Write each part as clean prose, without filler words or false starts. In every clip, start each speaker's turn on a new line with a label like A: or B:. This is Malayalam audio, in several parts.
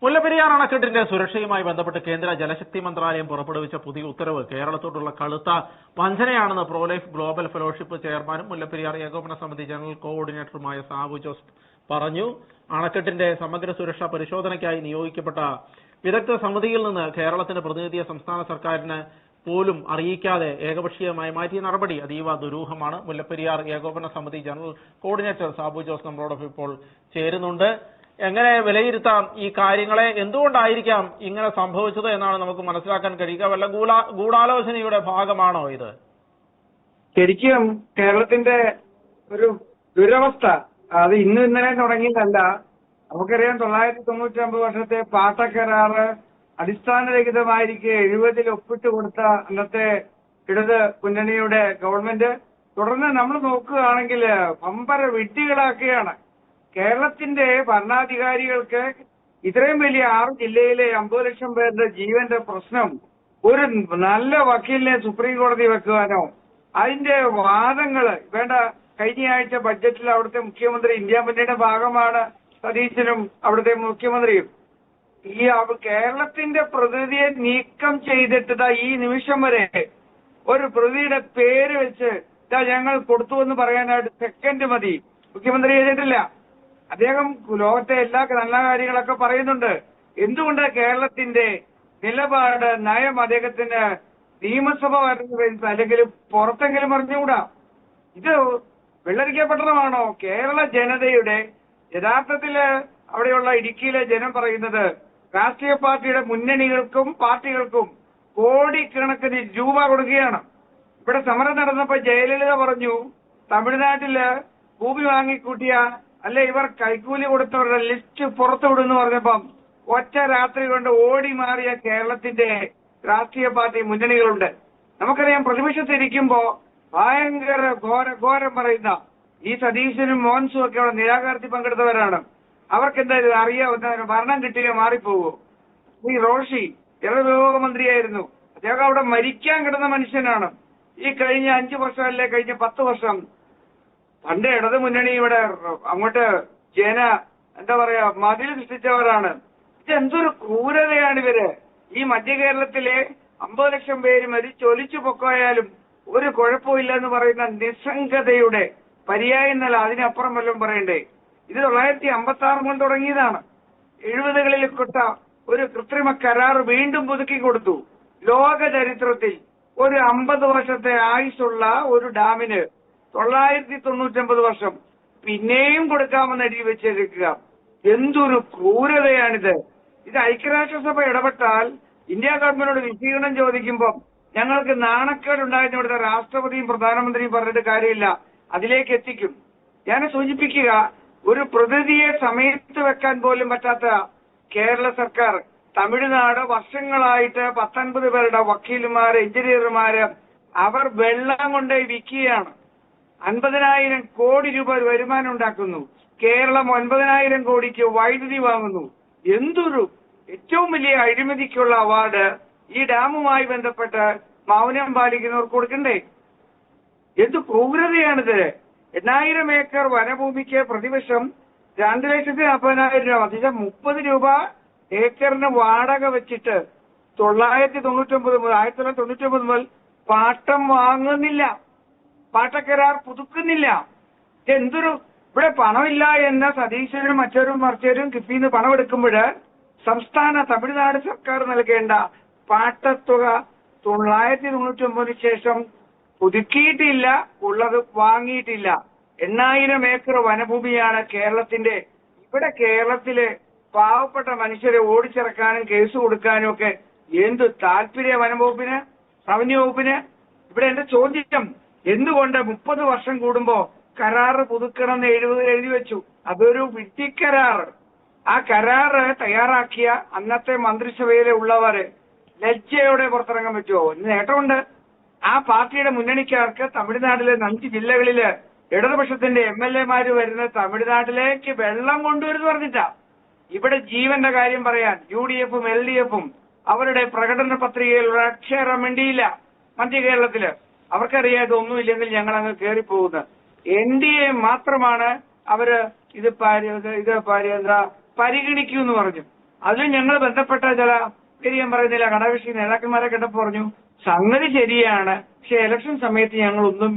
A: മുല്ലപ്പെരിയാർ അണക്കെട്ടിന്റെ സുരക്ഷയുമായി ബന്ധപ്പെട്ട് കേന്ദ്ര ജലശക്തി മന്ത്രാലയം പുറപ്പെടുവിച്ച പുതിയ ഉത്തരവ് കേരളത്തോടുള്ള കടുത്ത വഞ്ചനയാണെന്ന് പ്രോലൈഫ് ഗ്ലോബൽ ഫെലോഷിപ്പ് ചെയർമാനും മുല്ലപ്പെരിയാർ ഏകോപന സമിതി ജനറൽ കോഓർഡിനേറ്ററുമായ സാബു ജോസ് പറഞ്ഞു. അണക്കെട്ടിന്റെ സമഗ്ര സുരക്ഷാ പരിശോധനയ്ക്കായി നിയോഗിക്കപ്പെട്ട വിദഗ്ധ സമിതിയിൽ നിന്ന് കേരളത്തിന്റെ പ്രതിനിധിയെ സംസ്ഥാന സർക്കാരിന് പോലും അറിയിക്കാതെ ഏകപക്ഷീയമായി മാറ്റിയ നടപടി അതീവ ദുരൂഹമാണ്. മുല്ലപ്പെരിയാർ ഏകോപന സമിതി ജനറൽ കോർഡിനേറ്റർ സാബു ജോസ് നമ്മളോടൊപ്പം ഇപ്പോൾ ചേരുന്നുണ്ട്. എങ്ങനെ വിലയിരുത്താം ഈ കാര്യങ്ങളെ? എന്തുകൊണ്ടായിരിക്കാം ഇങ്ങനെ സംഭവിച്ചത് എന്നാണ് നമുക്ക് മനസ്സിലാക്കാൻ കഴിയുക? വല്ല ഗൂഢാലോചനയുടെ ഭാഗമാണോ ഇത്?
B: ശരിക്കും കേരളത്തിന്റെ ഒരു ദുരവസ്ഥ അത് ഇന്നലെ തുടങ്ങിയതല്ല. നമുക്കറിയാം 999 വർഷത്തെ പാട്ടക്കരാറ് അടിസ്ഥാനരഹിതമായിരിക്കെ 70-ൽ ഒപ്പിട്ട് കൊടുത്ത അന്നത്തെ ഇടത് മുന്നണിയുടെ ഗവൺമെന്റ് തുടർന്ന് നമ്മൾ നോക്കുകയാണെങ്കിൽ പമ്പര വിഡ്ഢികളാക്കുകയാണ്. കേരളത്തിന്റെ ഭരണാധികാരികൾക്ക് ഇത്രയും വലിയ 6 ജില്ലയിലെ 50 ലക്ഷം പേരുടെ ജീവന്റെ പ്രശ്നം ഒരു നല്ല വക്കീലിനെ സുപ്രീം കോടതി വെക്കുവാനോ അതിന്റെ വാദങ്ങള് വേണ്ട. കഴിഞ്ഞ ആഴ്ച ബഡ്ജറ്റിൽ അവിടുത്തെ മുഖ്യമന്ത്രി ഇന്ത്യ മുന്നണിയുടെ ഭാഗമാണ് സതീശനും അവിടുത്തെ മുഖ്യമന്ത്രിയും. ഈ കേരളത്തിന്റെ പ്രതിനിധിയെ നീക്കം ചെയ്തിട്ട് ഈ നിമിഷം വരെ ഒരു പ്രതിയുടെ പേര് വെച്ച് ഞങ്ങൾ കൊടുത്തുവെന്ന് പറയാനായിട്ട് സെക്കൻഡ് മതി. മുഖ്യമന്ത്രി ചെയ്തിട്ടില്ല. അദ്ദേഹം ലോകത്തെ എല്ലാ നല്ല കാര്യങ്ങളൊക്കെ പറയുന്നുണ്ട്. എന്തുകൊണ്ട് കേരളത്തിന്റെ നിലപാട് നയം അദ്ദേഹത്തിന് നിയമസഭ വരുന്നത് അല്ലെങ്കിൽ പുറത്തെങ്കിലും അറിഞ്ഞുകൂടാ? ഇത് വെള്ളരിക്കപ്പെട്ടണമാണോ? കേരള ജനതയുടെ യഥാർത്ഥത്തില് അവിടെയുള്ള ഇടുക്കിയിലെ ജനം പറയുന്നത് രാഷ്ട്രീയ പാർട്ടിയുടെ മുന്നണികൾക്കും പാർട്ടികൾക്കും കോടിക്കണക്കിന് രൂപ കൊടുക്കുകയാണ്. ഇവിടെ സമരം നടന്നപ്പോ ജയലളിത പറഞ്ഞു തമിഴ്നാട്ടില് ഭൂമി വാങ്ങിക്കൂട്ടിയ അല്ലെ ഇവർ കൈക്കൂലി കൊടുത്തവരുടെ ലിസ്റ്റ് പുറത്തുവിടുന്നു പറഞ്ഞപ്പം ഒറ്റ രാത്രി കൊണ്ട് ഓടി മാറിയ കേരളത്തിന്റെ രാഷ്ട്രീയ പാർട്ടി മുന്നണികളുണ്ട്. നമുക്കറിയാം പ്രതിപക്ഷത്തിരിക്കുമ്പോ ഭയങ്കര ഘോരം പറയുന്ന ഈ സതീശനും മോൻസും ഒക്കെ അവിടെ നിരാകാരത്തിൽ പങ്കെടുത്തവരാണ്. അവർക്ക് എന്തായാലും അറിയാവുന്ന ഭരണം കിട്ടിയ മാറിപ്പോകൂ. ഈ റോഷി ജലവിഭവ മന്ത്രിയായിരുന്നു. അദ്ദേഹം അവിടെ മരിക്കാൻ കിടന്ന മനുഷ്യനാണ്. ഈ കഴിഞ്ഞ 5 വർഷം അല്ലെ കഴിഞ്ഞ 10 വർഷം പണ്ട് ഇടത് മുന്നണി ഇവിടെ അങ്ങോട്ട് എന്താ പറയാ മതിൽ സൃഷ്ടിച്ചവരാണ്. ഇതെന്തൊരു ക്രൂരതയാണിവര്. ഈ മധ്യ കേരളത്തിലെ 50 ലക്ഷം പേര് മരിച്ചൊലിച്ചു പൊക്കോയാലും ഒരു കുഴപ്പമില്ല എന്ന് പറയുന്ന നിസ്സംഗതയുടെ പര്യായം എന്നല്ല അതിനപ്പുറം വല്ലതും പറയണ്ടേ? ഇത് 1956 മുതൽ തുടങ്ങിയതാണ്. 70കളിൽ കൊട്ട ഒരു കൃത്രിമ കരാർ വീണ്ടും പുതുക്കി കൊടുത്തു. ലോക ചരിത്രത്തിൽ ഒരു 50 വർഷത്തെ ആയുസുള്ള ഒരു ഡാമിന് 999 വർഷം പിന്നെയും കൊടുക്കാമെന്ന് എഴുതി വെച്ചേക്കുക. എന്തൊരു ക്രൂരതയാണിത്. ഇത് ഐക്യരാഷ്ട്രസഭ ഇടപെട്ടാൽ ഇന്ത്യ ഗവൺമെന്റിനോട് വിശദീകരണം ചോദിക്കുമ്പോൾ ഞങ്ങൾക്ക് നാണക്കേടുണ്ടായിരുന്നു ഇവിടുത്തെ രാഷ്ട്രപതിയും പ്രധാനമന്ത്രിയും പറഞ്ഞിട്ട് കാര്യമില്ല, അതിലേക്ക് എത്തിക്കും. ഞാൻ സൂചിപ്പിക്കുക, ഒരു പ്രതിനിധിയെ സമയത്ത് വെക്കാൻ പോലും പറ്റാത്ത കേരള സർക്കാർ തമിഴ്നാട് വർഷങ്ങളായിട്ട് 19 പേരുടെ വക്കീലുമാര് എഞ്ചിനീയർമാര് അവർ വെള്ളം കൊണ്ട് വിൽക്കുകയാണ്. 50,000 കോടി രൂപ വരുമാനം ഉണ്ടാക്കുന്നു. കേരളം 9,000 കോടിക്ക് വൈദ്യുതി വാങ്ങുന്നു. എന്തൊരു ഏറ്റവും വലിയ അഴിമതിക്കുള്ള അവാർഡ് ഈ ഡാമുമായി ബന്ധപ്പെട്ട് മൗനം പാലിക്കുന്നവർക്ക് കൊടുക്കണ്ടേ? എന്ത് ക്രൂരതയാണിത്. 8,000 ഏക്കർ വനഭൂമിക്ക് പ്രതിവർഷം 2,40,000 രൂപ, അതിന്റെ 30 രൂപ ഏക്കറിന് വാടക വെച്ചിട്ട് 1999 മുതൽ പാട്ടം വാങ്ങുന്നില്ല, പാട്ടക്കരാർ പുതുക്കുന്നില്ല. എന്തൊരു ഇവിടെ പണമില്ല എന്ന സതീശനും മറ്റവരും കിഫിന്ന് പണമെടുക്കുമ്പോൾ സംസ്ഥാന തമിഴ്നാട് സർക്കാർ നൽകേണ്ട പാട്ടത്തുക 999 ശേഷം പുതുക്കിയിട്ടില്ല, ഉള്ളത് വാങ്ങിയിട്ടില്ല. 8,000 ഏക്കർ വനഭൂമിയാണ് കേരളത്തിന്റെ. ഇവിടെ കേരളത്തിലെ പാവപ്പെട്ട മനുഷ്യരെ ഓടിച്ചിറക്കാനും കേസ് കൊടുക്കാനും ഒക്കെ എന്ത് താല്പര്യ വനംവകുപ്പിന്, റവന്യൂ വകുപ്പിന്? ഇവിടെ എന്റെ ചോദ്യം, എന്തുകൊണ്ട് 30 വർഷം കൂടുമ്പോ കരാറ് പുതുക്കണമെന്ന് 70 എഴുതി വെച്ചു? അതൊരു വിഡ്ഢിക്കരാറ്. ആ കരാറ് തയ്യാറാക്കിയ അന്നത്തെ മന്ത്രിസഭയിലെ ഉള്ളവര് ലജ്ജയോടെ പുറത്തിറങ്ങാൻ പറ്റുമോ? നേട്ടമുണ്ട്. ആ പാർട്ടിയുടെ മുന്നണിക്കാർക്ക് തമിഴ്നാട്ടിലെ 5 ജില്ലകളില് ഇടതുപക്ഷത്തിന്റെ MLA-മാര് വരുന്ന തമിഴ്നാട്ടിലേക്ക് വെള്ളം കൊണ്ടുവരുന്നു പറഞ്ഞിട്ടാ. ഇവിടെ ജീവന്റെ കാര്യം പറയാൻ UDF-ഉം LDF-ഉം അവരുടെ പ്രകടന പത്രികയിൽ ഒരു അക്ഷരം മിണ്ടിയില്ല. മധ്യ കേരളത്തില് അവർക്കറിയാം ഇതൊന്നുമില്ലെങ്കിൽ ഞങ്ങൾ അങ്ങ് കയറിപ്പോകുന്നത്. NDA മാത്രമാണ് അവര് ഇത് പരിഗണിക്കൂ എന്ന് പറഞ്ഞു. അതിൽ ഞങ്ങൾ ബന്ധപ്പെട്ട ചില ഞാൻ പറയുന്നില്ല ഘടകകക്ഷി നേതാക്കന്മാരെ കണ്ടപ്പോൾ പറഞ്ഞു സംഗതി ശരിയാണ്, പക്ഷെ ഇലക്ഷൻ സമയത്ത് ഞങ്ങൾ ഒന്നും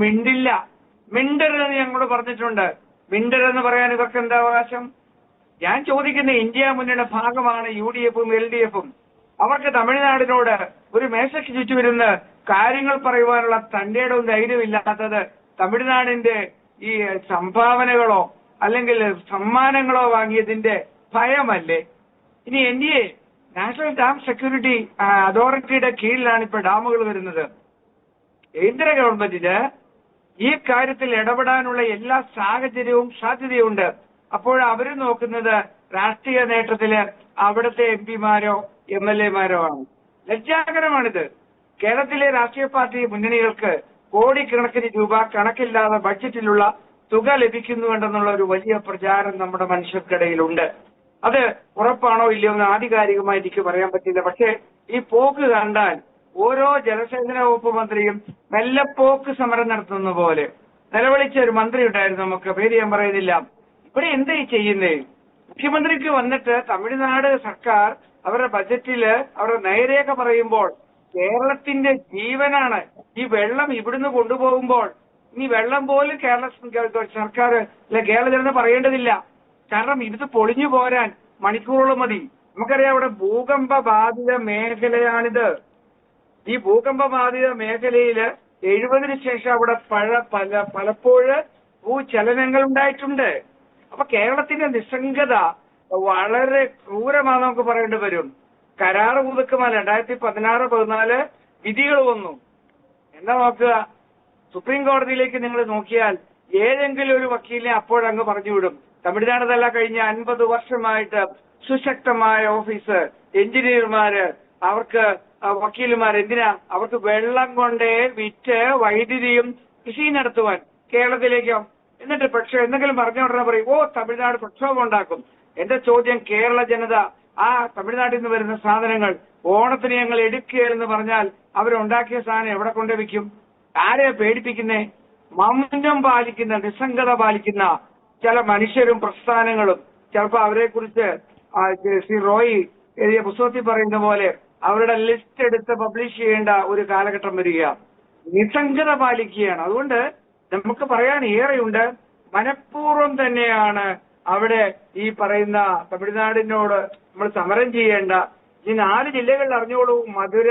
B: മിണ്ടരുതെന്ന് ഞങ്ങളോട് പറഞ്ഞിട്ടുണ്ട്. മിണ്ടരുതെന്ന് പറയാൻ ഇവർക്ക് എന്താ അവകാശം? ഞാൻ ചോദിക്കുന്ന ഇന്ത്യ മുന്നണിയുടെ ഭാഗമാണ് UDFും LDFും. അവർക്ക് തമിഴ്നാടിനോട് ഒരു മേശയ്ക്ക് ചുറ്റുമിരുന്ന് കാര്യങ്ങൾ പറയുവാനുള്ള തന്റെയിടവും ധൈര്യമില്ലാത്തത് തമിഴ്നാടിന്റെ ഈ സംഭാവനകളോ അല്ലെങ്കിൽ സമ്മാനങ്ങളോ വാങ്ങിയതിന്റെ ഭയമല്ലേ? ഇനി NDA നാഷണൽ ഡാം സെക്യൂരിറ്റി അതോറിറ്റിയുടെ കീഴിലാണ് ഇപ്പൊ ഡാമുകൾ വരുന്നത്. കേന്ദ്ര ഗവൺമെന്റിന് ഈ കാര്യത്തിൽ ഇടപെടാനുള്ള എല്ലാ സാഹചര്യവും സാധ്യതയുണ്ട്. അപ്പോൾ അവർ നോക്കുന്നത് രാഷ്ട്രീയ നേട്ടത്തില് അവിടുത്തെ MP മാരോ MLA മാരോ ആണ്. ലജ്ജാകരമാണിത്. കേരളത്തിലെ രാഷ്ട്രീയ പാർട്ടി മുന്നണികൾക്ക് കോടിക്കണക്കിന് രൂപ കണക്കില്ലാതെ ബഡ്ജറ്റിലുള്ള തുക ലഭിക്കുന്നുണ്ടെന്നുള്ള ഒരു വലിയ പ്രചാരം നമ്മുടെ മനുഷ്യർക്കിടയിലുണ്ട്. അത് ഉറപ്പാണോ ഇല്ലയോ എന്ന് ആധികാരികമായി എനിക്ക് പറയാൻ പറ്റില്ല. പക്ഷേ ഈ പോക്ക് കണ്ടാൽ ഓരോ ജലസേചന വകുപ്പ് മന്ത്രിയും മെല്ലപ്പോക്ക് സമരം നടത്തുന്ന പോലെ നിലവിളിച്ച ഒരു മന്ത്രി ഉണ്ടായിരുന്നു, നമുക്ക് പേര് ഞാൻ പറയുന്നില്ല. ഇവിടെ എന്താ ഈ ചെയ്യുന്നേ? മുഖ്യമന്ത്രിക്ക് വന്നിട്ട് തമിഴ്നാട് സർക്കാർ അവരുടെ ബജറ്റില് അവരുടെ നയരേഖ പറയുമ്പോൾ കേരളത്തിന്റെ ജീവനാണ് ഈ വെള്ളം ഇവിടുന്ന് കൊണ്ടുപോകുമ്പോൾ ഇനി വെള്ളം പോലും കേരള സർക്കാർ അല്ലെ കേരള ജനത പറയേണ്ടതില്ല. കാരണം ഇത് പൊളിഞ്ഞു പോരാൻ മണിക്കൂറുകൾ മതി. നമുക്കറിയാം അവിടെ ഭൂകമ്പ ബാധിത മേഖലയാണിത്. ഈ ഭൂകമ്പ ബാധിത മേഖലയില് 70-ന് ശേഷം അവിടെ പലപ്പോഴും ഭൂചലനങ്ങൾ ഉണ്ടായിട്ടുണ്ട്. അപ്പൊ കേരളത്തിന്റെ നിസ്സംഗത വളരെ ക്രൂരമാണെന്ന് നമുക്ക് പറയേണ്ടി വരും. കരാറ് പുതുക്കുമല്ല 2016-14 വിധികൾ വന്നു. എന്താ നോക്കുക, സുപ്രീം കോടതിയിലേക്ക് നിങ്ങൾ നോക്കിയാൽ ഏതെങ്കിലും ഒരു വക്കീലിനെ അപ്പോഴങ്ങ് പറഞ്ഞുവിടും. തമിഴ്നാടല്ല കഴിഞ്ഞ 50 വർഷമായിട്ട് സുശക്തമായ ഓഫീസ്, എഞ്ചിനീയർമാര്, അവർക്ക് വക്കീലുമാർ എന്തിനാ? അവർക്ക് വെള്ളം കൊണ്ടേ വിറ്റ് വൈദ്യുതിയും കൃഷി നടത്തുവാൻ കേരളത്തിലേക്കോ. എന്നിട്ട് പക്ഷെ എന്തെങ്കിലും പറഞ്ഞ ഉടനെ പറയും ഓ തമിഴ്നാട് പ്രക്ഷോഭം ഉണ്ടാക്കും. എന്റെ ചോദ്യം, കേരള ജനത ആ തമിഴ്നാട്ടിൽ നിന്ന് വരുന്ന സാധനങ്ങൾ ഓണത്തിന് ഞങ്ങൾ എടുക്കുകയെന്ന് പറഞ്ഞാൽ അവരുണ്ടാക്കിയ സാധനം എവിടെ കൊണ്ടേ വിൽക്കും? ആരെയാ പേടിപ്പിക്കുന്നേ? മൗനം പാലിക്കുന്ന, നിസ്സംഗത പാലിക്കുന്ന ചില മനുഷ്യരും പ്രസ്ഥാനങ്ങളും ചിലപ്പോ അവരെ കുറിച്ച് ശ്രീ റോയി എഴുതിയ പുസ്തകത്തിൽ പറയുന്ന പോലെ അവരുടെ ലിസ്റ്റ് എടുത്ത് പബ്ലിഷ് ചെയ്യേണ്ട ഒരു കാലഘട്ടം വരിക. നിസ്സംഗത പാലിക്കുകയാണ്. അതുകൊണ്ട് നമുക്ക് പറയാൻ ഏറെയുണ്ട്. മനഃപൂർവ്വം തന്നെയാണ് അവിടെ ഈ പറയുന്ന തമിഴ്നാടിനോട് നമ്മൾ സമരം ചെയ്യേണ്ട. ഈ 4 ജില്ലകളിൽ അറിഞ്ഞോളൂ, മധുര,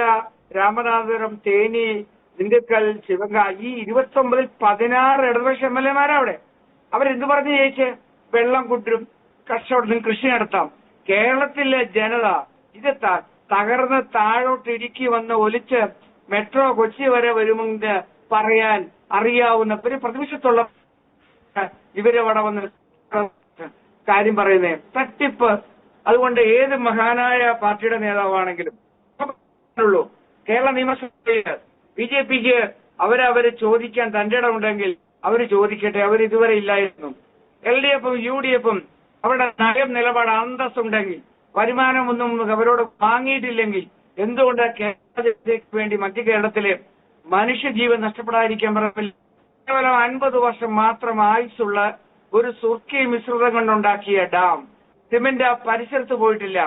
B: രാമനാഥപുരം, തേനി, ദിണ്ടുക്കൽ, ശിവഗംഗ. ഈ 29-ൽ 16 ഇടതുപക്ഷ MLA-മാരാ അവിടെ. അവരെന്ത് പറഞ്ഞ് ജയിച്ച്? വെള്ളം കുട്ടും, കർഷകർക്കും കൃഷി നടത്താം. കേരളത്തിലെ ജനത ഇത് തകർന്ന് താഴോട്ട് ഇടുക്കി വന്ന് ഒലിച്ച് മെട്രോ കൊച്ചി വരെ വരുമെന്ന് പറയാൻ അറിയാവുന്ന പ്രതിപക്ഷത്തുള്ള ഇവരവിടെ വന്ന് കാര്യം പറയുന്നേ തട്ടിപ്പ്. അതുകൊണ്ട് ഏത് മഹാനായ പാർട്ടിയുടെ നേതാവാണെങ്കിലും ഉള്ളൂ കേരള നിയമസഭയിൽ BJP-ക്ക് അവരവര് ചോദിക്കാൻ തന്റെ ഇടമുണ്ടെങ്കിൽ അവര് ചോദിക്കട്ടെ. അവരിതുവരെ ഇല്ലായിരുന്നു. LDF-ഉം UDF-ഉം അവരുടെ നയം നിലപാട് അന്തസ്സുണ്ടെങ്കിൽ, വരുമാനമൊന്നും അവരോട് വാങ്ങിയിട്ടില്ലെങ്കിൽ എന്തുകൊണ്ട് കേരളത്തിലേക്ക് വേണ്ടി മധ്യ കേരളത്തിലെ മനുഷ്യജീവൻ നഷ്ടപ്പെടാതിരിക്കാൻ പറയില്ല? കേവലം 50 വർഷം മാത്രം ആയുസുള്ള ഒരു സുർക്കി മിശ്രിതം കൊണ്ടുണ്ടാക്കിയ ഡാം, സിമന്റ് പരിസരത്ത് പോയിട്ടില്ല.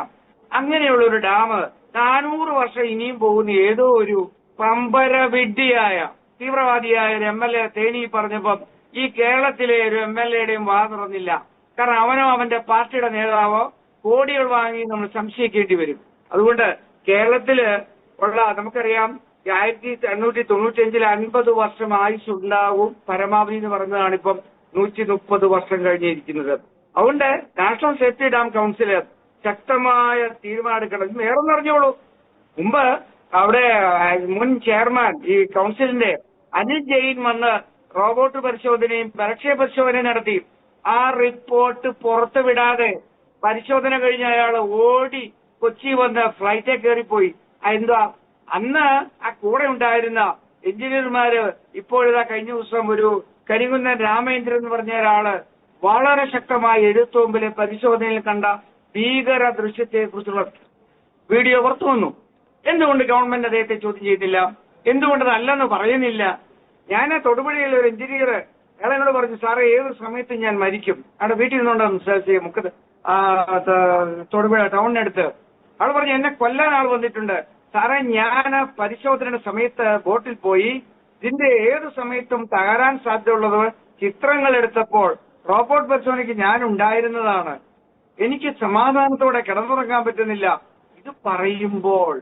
B: അങ്ങനെയുള്ള ഒരു ഡാം 400 വർഷം ഇനിയും പോകുന്ന ഏതോ ഒരു പമ്പരവിഡ്ഢിയായ തീവ്രവാദിയായ ഒരു MLA തേനി പറഞ്ഞപ്പം ഈ കേരളത്തിലെ ഒരു MLA-യുടെയും വാ തുറന്നില്ല. കാരണം അവനോ അവന്റെ പാർട്ടിയുടെ നേതാവോ കോടികൾ വാങ്ങി നമ്മൾ സംശയിക്കേണ്ടി വരും. അതുകൊണ്ട് കേരളത്തില് ഉള്ള നമുക്കറിയാം 1895-ൽ 50 വർഷം ആയുസുണ്ടാവും പരമാവധി എന്ന് പറഞ്ഞതാണ്. ഇപ്പം 130 വർഷം കഴിഞ്ഞിരിക്കുന്നത്. അതുകൊണ്ട് നാഷണൽ സേഫ്റ്റി ഡാം കൗൺസില് ശക്തമായ തീരുമാനമെടുക്കണം. വേറെ അറിഞ്ഞോളൂ, മുമ്പ് അവിടെ മുൻ ചെയർമാൻ ഈ കൗൺസിലിന്റെ അനിൽ ജെയിൻ വന്ന് റോബോട്ട് പരിശോധനയും പരീക്ഷ പരിശോധനയും നടത്തി. ആ റിപ്പോർട്ട് പുറത്തു വിടാതെ പരിശോധന കഴിഞ്ഞ അയാൾ ഓടി കൊച്ചി വന്ന് ഫ്ലൈറ്റെ കയറിപ്പോയി. എന്താ അന്ന് ആ കൂടെ ഉണ്ടായിരുന്ന എഞ്ചിനീയർമാര് ഇപ്പോഴിതാ കഴിഞ്ഞ ദിവസം ഒരു കരിങ്കുന്നൻ രാമേന്ദ്രൻ എന്ന് പറഞ്ഞ ഒരാള് വളരെ ശക്തമായ എഴുത്തുമ്പിലെ പരിശോധനയിൽ കണ്ട ഭീകര ദൃശ്യത്തെ കുറിച്ചുള്ള വീഡിയോ പുറത്തു വന്നു. എന്തുകൊണ്ട് ഗവൺമെന്റ് അദ്ദേഹത്തെ ചോദ്യം ചെയ്തില്ല? എന്തുകൊണ്ട് അല്ലെന്ന് പറയുന്നില്ല? ഞാൻ തൊടുപുഴയിലെ ഒരു എഞ്ചിനീയർ അയാളെന്നോട് പറഞ്ഞു, സാറേ ഏതൊരു സമയത്തും ഞാൻ മരിക്കും, അവിടെ വീട്ടിൽ നിന്നുകൊണ്ടാണ് മുക്കത്ത്. തൊടുപുഴ ടൗണിനടുത്ത്. അവൾ പറഞ്ഞു എന്നെ കൊല്ലാൻ ആൾ വന്നിട്ടുണ്ട് സാറേ. ഞാൻ പരിശോധനയുടെ സമയത്ത് ബോട്ടിൽ പോയി ഇതിന്റെ ഏത് സമയത്തും തകരാൻ സാധ്യതയുള്ളത് ചിത്രങ്ങൾ എടുത്തപ്പോൾ റോബോട്ട് പരിശോധനയ്ക്ക് ഞാൻ ഉണ്ടായിരുന്നതാണ്. എനിക്ക് സമാധാനത്തോടെ കിടന്നുറങ്ങാൻ പറ്റുന്നില്ല. ഇത് പറയുമ്പോൾ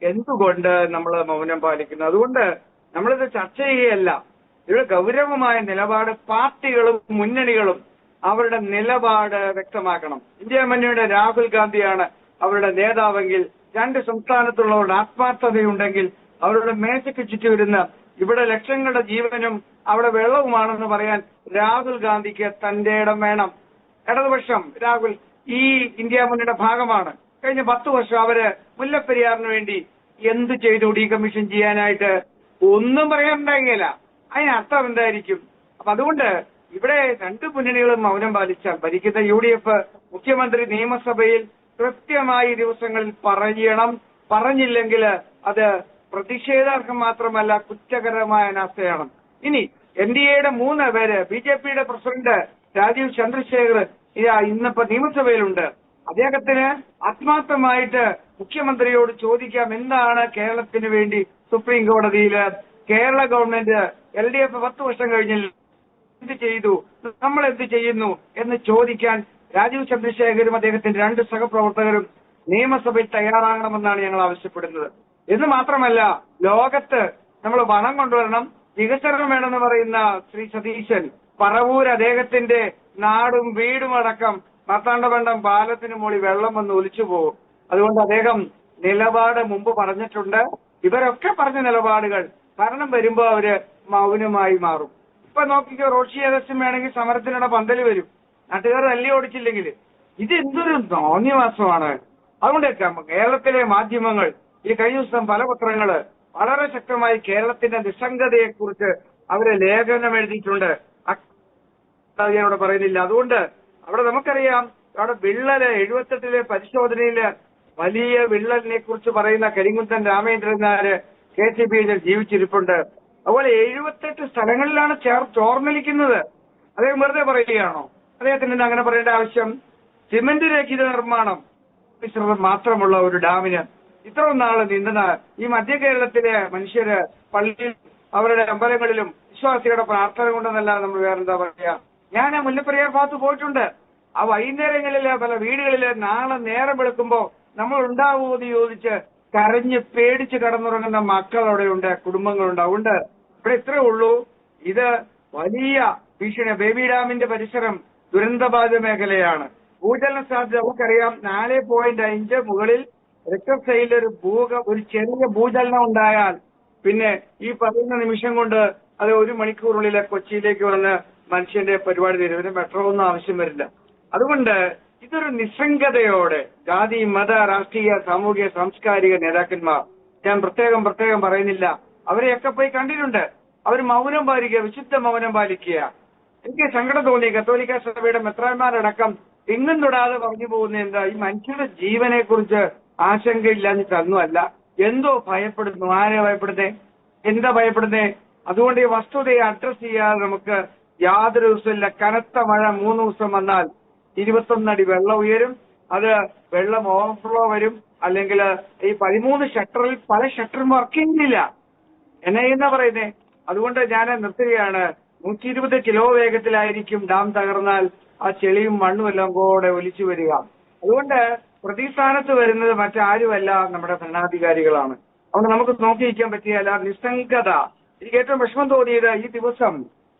B: എന്തുകൊണ്ട് നമ്മൾ മൗനം പാലിക്കുന്നു? അതുകൊണ്ട് നമ്മളിത് ചർച്ച ചെയ്യുകയല്ല, ഇവിടെ ഗൗരവമായ നിലപാട് പാർട്ടികളും മുന്നണികളും അവരുടെ നിലപാട് വ്യക്തമാക്കണം. ഇന്ത്യ മുന്നണിയുടെ രാഹുൽ ഗാന്ധിയാണ് അവരുടെ നേതാവെങ്കിൽ, രണ്ട് സംസ്ഥാനത്തുള്ളവരുടെ ആത്മാർത്ഥതയുണ്ടെങ്കിൽ അവരുടെ മേശയ്ക്ക് ചുറ്റുവരുന്ന ഇവിടെ ലക്ഷങ്ങളുടെ ജീവനും അവിടെ വെള്ളവുമാണെന്ന് പറയാൻ രാഹുൽ ഗാന്ധിക്ക് തന്റെ ഇടം വേണം. ഇടതുപക്ഷം രാഹുൽ ഈ ഇന്ത്യ മുന്നണിയുടെ ഭാഗമാണ്. കഴിഞ്ഞ 10 വർഷം അവര് മുല്ലപ്പെരിയാറിന് വേണ്ടി എന്ത് ചെയ്തു ഡീകമ്മീഷൻ ചെയ്യാനായിട്ട്? ഒന്നും പറയാനുണ്ടാകില്ല. അതിനർത്ഥം എന്തായിരിക്കും? അപ്പൊ അതുകൊണ്ട് ഇവിടെ രണ്ട് മുന്നണികളും മൗനം പാലിച്ചാൽ ഭരിക്കുന്ന UDF മുഖ്യമന്ത്രി നിയമസഭയിൽ കൃത്യമായി ദിവസങ്ങളിൽ പറയണം. പറഞ്ഞില്ലെങ്കിൽ അത് പ്രതിഷേധാർഹം മാത്രമല്ല കുറ്റകരമായ അനാസ്ഥയാണ്. ഇനി NDAയുടെ 3 പേര്, BJPയുടെ പ്രസിഡന്റ് രാജീവ് ചന്ദ്രശേഖർ ഇന്നിപ്പോ നിയമസഭയിലുണ്ട്. അദ്ദേഹത്തിന് ആത്മാർത്ഥമായിട്ട് മുഖ്യമന്ത്രിയോട് ചോദിക്കാം, എന്താണ് കേരളത്തിന് വേണ്ടി സുപ്രീം കോടതിയിൽ കേരള ഗവൺമെന്റ് LDF 10 വർഷം കഴിഞ്ഞിൽ എന്ത് ചെയ്തു, നമ്മൾ എന്ത് ചെയ്യുന്നു എന്ന് ചോദിക്കാൻ രാജീവ് ചന്ദ്രശേഖരും അദ്ദേഹത്തിന്റെ 2 സഹപ്രവർത്തകരും നിയമസഭയിൽ തയ്യാറാകണമെന്നാണ് ഞങ്ങൾ ആവശ്യപ്പെടുന്നത്. എന്ന് മാത്രമല്ല, ലോകത്ത് നമ്മൾ വനം കൊണ്ടുവരണം, വികസനം വേണമെന്ന് പറയുന്ന ശ്രീ സതീശൻ പറവൂർ അദ്ദേഹത്തിന്റെ നാടും വീടും അടക്കം മാർത്താണ്ഡവണ്ടം പാലത്തിന് മുകളിൽ വെള്ളം വന്ന് ഒലിച്ചു പോകും. അതുകൊണ്ട് അദ്ദേഹം നിലപാട് മുമ്പ് പറഞ്ഞിട്ടുണ്ട്. ഇവരൊക്കെ പറഞ്ഞ നിലപാടുകൾ ഭരണം വരുമ്പോ അവര് മൗനമായി മാറും. ഇപ്പൊ നോക്കിക്കോ, റോഷി അഗസ്റ്റും വേണമെങ്കിൽ സമരത്തിനിടെ പന്തല് വരും, നാട്ടുകാർ തല്ലി ഓടിച്ചില്ലെങ്കിൽ. ഇത് എന്തൊരു തോന്നിയവാസമാണ്. അതുകൊണ്ട് കേരളത്തിലെ മാധ്യമങ്ങൾ ഈ കഴിഞ്ഞ ദിവസം പല പത്രങ്ങള് വളരെ ശക്തമായി കേരളത്തിന്റെ നിസ്സംഗതയെക്കുറിച്ച് അവര് ലേഖനം എഴുതിയിട്ടുണ്ട്. അവിടെ പറയുന്നില്ല. അതുകൊണ്ട് അവിടെ നമുക്കറിയാം, അവിടെ വിള്ളല് 78-ലെ പരിശോധനയില് വലിയ വിള്ളലിനെ കുറിച്ച് പറയുന്ന കരിങ്കുന്തൻ രാമേന്ദ്രൻ നായര് KCB-യിൽ ജീവിച്ചിരിപ്പുണ്ട്. അതുപോലെ 78 സ്ഥലങ്ങളിലാണ് ചോർന്നൊലിക്കുന്നത്. അദ്ദേഹം വെറുതെ പറയുകയാണോ? അദ്ദേഹത്തിന് അങ്ങനെ പറയേണ്ട ആവശ്യം? സിമന്റ് രഹിത നിർമ്മാണം മാത്രമുള്ള ഒരു ഡാമിന് ഇത്ര നാള് നീന്തുന്ന ഈ മധ്യ കേരളത്തിലെ മനുഷ്യര് പള്ളിയിൽ അവരുടെ അമ്പലങ്ങളിലും വിശ്വാസികളുടെ പ്രാർത്ഥന കൊണ്ടെന്നല്ലാതെ നമ്മൾ വേറെന്താ പറയാ? ഞാൻ മുല്ലപ്പെരിയാർ ഭാഗത്ത് പോയിട്ടുണ്ട്. ആ വൈകുന്നേരങ്ങളില് പല വീടുകളില് നാളെ നേരം വെളുക്കുമ്പോ നമ്മൾ ഉണ്ടാവുമോ എന്ന് ചോദിച്ച് കരഞ്ഞ് പേടിച്ച് കിടന്നുറങ്ങുന്ന മക്കൾ അവിടെയുണ്ട്, കുടുംബങ്ങളുണ്ട്. അതുകൊണ്ട് ഇവിടെ ഇത്രേ ഉള്ളൂ, ഇത് വലിയ ഭീഷണി. ബേബി ഡാമിന്റെ പരിസരം ദുരന്തബാധിത മേഖലയാണ്. ഭൂചലന സാധ്യത നമുക്കറിയാം. 4.5 മുകളിൽ റിക്ടർ സ്കെയിലിൽ ഒരു ചെറിയ ഭൂചലനം ഉണ്ടായാൽ പിന്നെ ഈ പറയുന്ന നിമിഷം കൊണ്ട് അത് 1 മണിക്കൂറിനുള്ളിൽ കൊച്ചിയിലേക്ക് വന്ന് മനുഷ്യന്റെ പരിപാടി തരും. ഇതിന് മെട്രോ ഒന്നും ആവശ്യം വരില്ല. അതുകൊണ്ട് ഇതൊരു നിസ്സംഗതയോടെ ജാതി, മത, രാഷ്ട്രീയ, സാമൂഹിക, സാംസ്കാരിക നേതാക്കന്മാർ, ഞാൻ പ്രത്യേകം പറയുന്നില്ല, അവരെയൊക്കെ പോയി കണ്ടിട്ടുണ്ട്. അവർ മൗനം പാലിക്കുക, വിശുദ്ധ മൗനം പാലിക്കുക. എനിക്ക് സങ്കടം തോന്നി. കത്തോലിക്ക സഭയുടെ മെത്രാന്മാരടക്കം എങ്ങും തൊടാതെ പറഞ്ഞു പോകുന്ന എന്താ, ഈ മനുഷ്യരുടെ ജീവനെ കുറിച്ച് ആശങ്കയില്ലാഞ്ഞിട്ടൊന്നുമല്ല, എന്തോ ഭയപ്പെടുന്നു. ആരെ ഭയപ്പെടുന്നേ? എന്താ ഭയപ്പെടുന്നേ? അതുകൊണ്ട് ഈ വസ്തുതയെ അഡ്രസ് ചെയ്യാതെ നമുക്ക് യാതൊരു ദിവസമില്ല. കനത്ത മഴ 3 ദിവസം വന്നാൽ 21 അടി വെള്ളം ഉയരും. അത് വെള്ളം ഓവർഫ്ലോ വരും. അല്ലെങ്കിൽ ഈ 13 ഷട്ടറിൽ പല ഷട്ടറും വർക്ക് ചെയ്യുന്നില്ല. എന്നാ പറയുന്നേ? അതുകൊണ്ട് ഞാൻ നിർത്തുകയാണ്. 120 കിലോ വേഗത്തിലായിരിക്കും ഡാം തകർന്നാൽ ആ ചെളിയും മണ്ണും എല്ലാം കൂടെ ഒലിച്ചു വരിക. അതുകൊണ്ട് പ്രതിസ്ഥാനത്ത് വരുന്നത് മറ്റാരുമല്ല, നമ്മുടെ ഭരണാധികാരികളാണ്. അതുകൊണ്ട് നമുക്ക് നോക്കിയിരിക്കാൻ പറ്റിയല്ല. നിസ്സംഗത. എനിക്ക് ഏറ്റവും വിഷമം തോന്നിയത് ഈ ദിവസം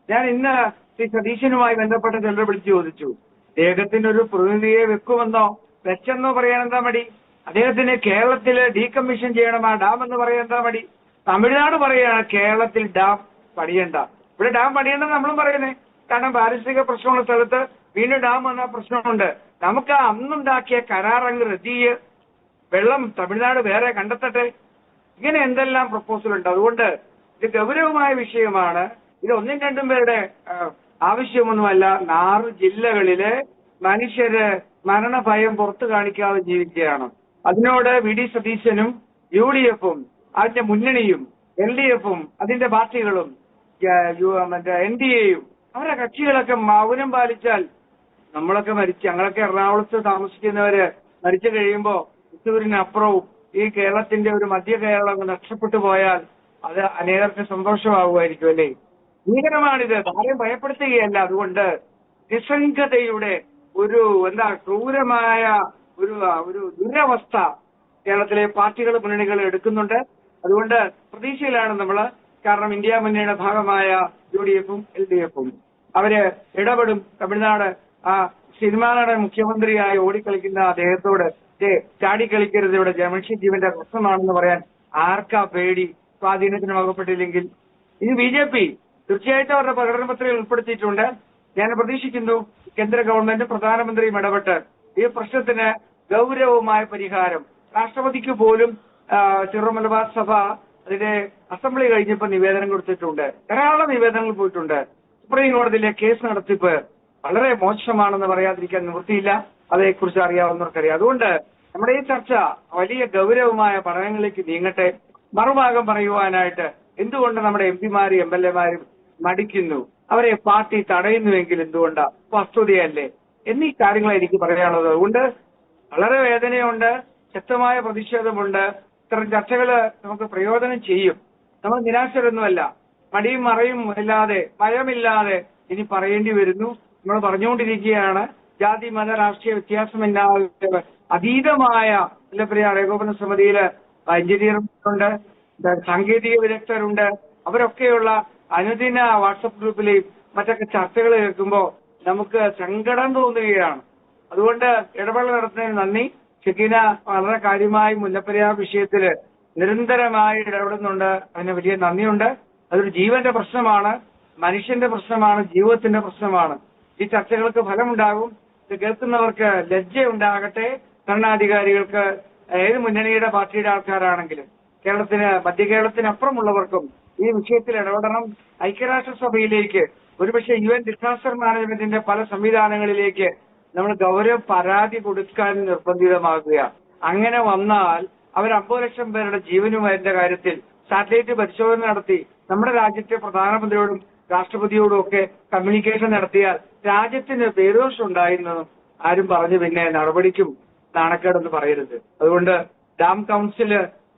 B: ഞാൻ ഇന്ന് ശ്രീ സതീശനുമായി ബന്ധപ്പെട്ട ചിലരെ വിളിച്ചു ചോദിച്ചു, അദ്ദേഹത്തിന്റെ ഒരു പ്രതിനിധിയെ വെക്കുമെന്നോ വെച്ചെന്നോ പറയാൻ എന്താ മടി? അദ്ദേഹത്തിന് കേരളത്തില് ഡീകമ്മീഷൻ ചെയ്യണം ആ ഡാം എന്ന് പറയാൻ എന്താ മടി? തമിഴ്നാട് പറയുകയാണ് കേരളത്തിൽ ഡാം പണിയണ്ട. ഇവിടെ ഡാം പണിയണ്ടെന്ന് നമ്മളും പറയുന്നേ. കാരണം പാരിസ്ഥിതിക പ്രശ്നമുള്ള സ്ഥലത്ത് വീണ്ടും ഡാം വന്ന പ്രശ്നമുണ്ട്. നമുക്ക് അന്നുണ്ടാക്കിയ കരാറങ്ങ് റദ്ദ്, വെള്ളം തമിഴ്നാട് വേറെ കണ്ടെത്തട്ടെ. ഇങ്ങനെ എന്തെല്ലാം പ്രപ്പോസൽ ഉണ്ട്. അതുകൊണ്ട് ഇത് ഗൗരവമായ വിഷയമാണ്. ഇത് 1-2 പേരുടെ ആവശ്യമൊന്നുമല്ല. 6 ജില്ലകളിലെ മനുഷ്യര് മരണഭയം പുറത്തു കാണിക്കാതെ ജീവിക്കുകയാണ്. അതിനോട് VD സതീശനും UDF-ഉം അതിന്റെ മുന്നണിയും LDF-ഉം അതിന്റെ പാർട്ടികളും NDA-യും അവരുടെ കക്ഷികളൊക്കെ മൗനം പാലിച്ചാൽ നമ്മളൊക്കെ ഞങ്ങളൊക്കെ എറണാകുളത്ത് താമസിക്കുന്നവര് മരിച്ചു കഴിയുമ്പോ പുത്തൂരിനപ്പുറവും ഈ കേരളത്തിന്റെ ഒരു മധ്യ കേരളം നഷ്ടപ്പെട്ടു പോയാൽ അത് അനേകർക്ക് സന്തോഷമാകുമായിരിക്കും അല്ലേ? ഭീകരമാണിത്, ആരെയും ഭയപ്പെടുത്തുകയല്ല. അതുകൊണ്ട് നിസ്സംഗതയുടെ ഒരു ക്രൂരമായ ഒരു ദുരവസ്ഥ കേരളത്തിലെ പാർട്ടികൾ മുന്നണികൾ എടുക്കുന്നുണ്ട്. അതുകൊണ്ട് പ്രതീക്ഷയിലാണ് നമ്മള്. കാരണം ഇന്ത്യ മുന്നണിയുടെ ഭാഗമായ UDF-ഉം LDF-ഉം അവര് ഇടപെടും. തമിഴ്നാട് സിനിമാ നടൻ മുഖ്യമന്ത്രിയായി ഓടിക്കളിക്കുന്ന അദ്ദേഹത്തോട് ചാടിക്കളിക്കരുത്, ഇവിടെ ജനജീവന്റെ പ്രശ്നമാണെന്ന് പറയാൻ ആർക്കാ പേടി? സ്വാധീനത്തിന് വകപ്പെട്ടില്ലെങ്കിൽ ഇത് BJP തീർച്ചയായിട്ടും അവരുടെ പ്രകടന പത്രികയിൽ ഉൾപ്പെടുത്തിയിട്ടുണ്ട്. ഞാൻ പ്രതീക്ഷിക്കുന്നു കേന്ദ്ര ഗവൺമെന്റും പ്രധാനമന്ത്രിയും ഇടപെട്ട് ഈ പ്രശ്നത്തിന് ഗൗരവമായ പരിഹാരം. രാഷ്ട്രപതിക്ക് പോലും ചെറു മലബാർ സഭ അതിന്റെ അസംബ്ലി കഴിഞ്ഞപ്പോൾ നിവേദനം കൊടുത്തിട്ടുണ്ട്. ധാരാളം നിവേദനങ്ങൾ പോയിട്ടുണ്ട്. സുപ്രീം കോടതിയിലെ കേസ് നടത്തിപ്പ് വളരെ മോശമാണെന്ന് പറയാതിരിക്കാൻ നിവൃത്തിയില്ല. അതേക്കുറിച്ച് അറിയാവുന്നവർക്കറിയാം. അതുകൊണ്ട് നമ്മുടെ ഈ ചർച്ച വലിയ ഗൗരവമായ പഠനങ്ങളിലേക്ക് നീങ്ങട്ടെ. മറുഭാഗം പറയുവാനായിട്ട് എന്തുകൊണ്ട് നമ്മുടെ MP-മാരും MLA-മാരും മടിക്കുന്നു, അവരെ പാർട്ടി തടയുന്നുവെങ്കിൽ എന്തുകൊണ്ടാ? വസ്തുതയല്ലേ എന്നീ കാര്യങ്ങൾ എനിക്ക് പറയാനുള്ളത്. അതുകൊണ്ട് വളരെ വേദനയുണ്ട്, ശക്തമായ പ്രതിഷേധമുണ്ട്. ഇത്തരം ചർച്ചകള് നമുക്ക് പ്രയോജനം ചെയ്യും. നമ്മൾ നിരാശരൊന്നുമല്ല. മടിയും മറയും ഇല്ലാതെ, ഭയമില്ലാതെ ഇനി പറയേണ്ടി വരുന്നു. നമ്മൾ പറഞ്ഞുകൊണ്ടിരിക്കുകയാണ്. ജാതി മത രാഷ്ട്രീയ വ്യത്യാസമില്ലാതെ അതീതമായ മുല്ലപ്പെരിയാർ ഏകോപന സമിതിയില് എഞ്ചിനീയർമാരുണ്ട്, സാങ്കേതിക വിദഗ്ധരുണ്ട്. അവരൊക്കെയുള്ള അനുദിന വാട്സപ്പ് ഗ്രൂപ്പിലെയും മറ്റൊക്കെ ചർച്ചകൾ കേൾക്കുമ്പോൾ നമുക്ക് സങ്കടം തോന്നുകയാണ്. അതുകൊണ്ട് ഇടപെടൽ നടത്തുന്നതിന് നന്ദി. ഷെക്കീന വളരെ കാര്യമായി മുല്ലപ്പെരിയാർ വിഷയത്തില് നിരന്തരമായി ഇടപെടുന്നുണ്ട്. അതിന് വലിയ നന്ദിയുണ്ട്. അതൊരു ജീവന്റെ പ്രശ്നമാണ്, മനുഷ്യന്റെ പ്രശ്നമാണ്, ജീവിതത്തിന്റെ പ്രശ്നമാണ്. ഈ ചർച്ചകൾക്ക് ഫലമുണ്ടാകും. ഇത് കേൾക്കുന്നവർക്ക് ലജ്ജയുണ്ടാകട്ടെ. ഭരണാധികാരികൾക്ക്, ഏത് മുന്നണിയുടെ പാർട്ടിയുടെ ആൾക്കാരാണെങ്കിലും മധ്യ കേരളത്തിനപ്പുറമുള്ളവർക്കും ഈ വിഷയത്തിൽ ഇടപെടണം. ഐക്യരാഷ്ട്രസഭയിലേക്ക്, ഒരുപക്ഷെ UN ഡിസാസ്റ്റർ മാനേജ്മെന്റിന്റെ പല സംവിധാനങ്ങളിലേക്ക് നമ്മൾ ഗൗരവ പരാതി കൊടുക്കാൻ നിർബന്ധിതമാകുക. അങ്ങനെ വന്നാൽ അവർ 50 ലക്ഷം പേരുടെ ജീവനുമായതിന്റെ കാര്യത്തിൽ സാറ്റലൈറ്റ് പരിശോധന നടത്തി നമ്മുടെ രാജ്യത്തെ പ്രധാനമന്ത്രിയോടും രാഷ്ട്രപതിയോടും ഒക്കെ കമ്മ്യൂണിക്കേഷൻ നടത്തിയാൽ രാജ്യത്തിന് പേരുദോഷം ഉണ്ടായിരുന്നതും ആരും പറഞ്ഞു പിന്നെ നടപടിക്കും നാണക്കേടെന്ന് പറയരുത്. അതുകൊണ്ട്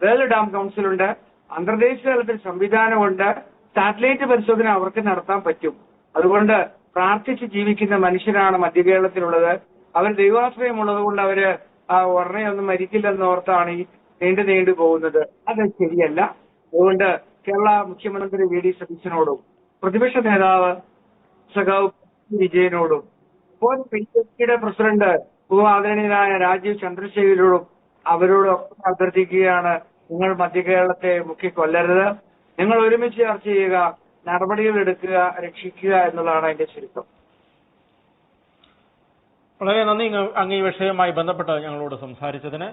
B: വേൾഡ് ഡാം കൗൺസിലുണ്ട്, അന്തർദേശീയ തലത്തിൽ സംവിധാനമുണ്ട്. സാറ്റലൈറ്റ് പരിശോധന അവർക്ക് നടത്താൻ പറ്റും. അതുകൊണ്ട് പ്രാർത്ഥിച്ച് ജീവിക്കുന്ന മനുഷ്യരാണ് മധ്യ കേരളത്തിലുള്ളത്. അവർ ദൈവാശ്രയമുള്ളത് കൊണ്ട് അവര് ഉടനെ ഒന്നും മരിക്കില്ലെന്ന് ഓർത്താണ് ഈ നീണ്ടു പോകുന്നത്. അത് ശരിയല്ല. അതുകൊണ്ട് കേരള മുഖ്യമന്ത്രി VD സതീശനോടും പ്രതിപക്ഷ നേതാവ് സഖാവ് വിജയനോടും PCCയുടെ പ്രസിഡന്റ് ആദരണീയനായ രാജീവ് ചന്ദ്രശേഖരോടും അവരോടൊക്കെ അഭ്യർത്ഥിക്കുകയാണ്, നിങ്ങൾ മധ്യ കേരളത്തെ മുക്കിക്കൊല്ലരുത്. നിങ്ങൾ ഒരുമിച്ച് ചർച്ച ചെയ്യുക, നടപടികൾ എടുക്കുക, രക്ഷിക്കുക എന്നുള്ളതാണ് അതിന്റെ ചുരുക്കം.
A: വളരെ നന്ദി അങ്ങ് ഈ വിഷയവുമായി ബന്ധപ്പെട്ട് ഞങ്ങളോട് സംസാരിച്ചതിന്.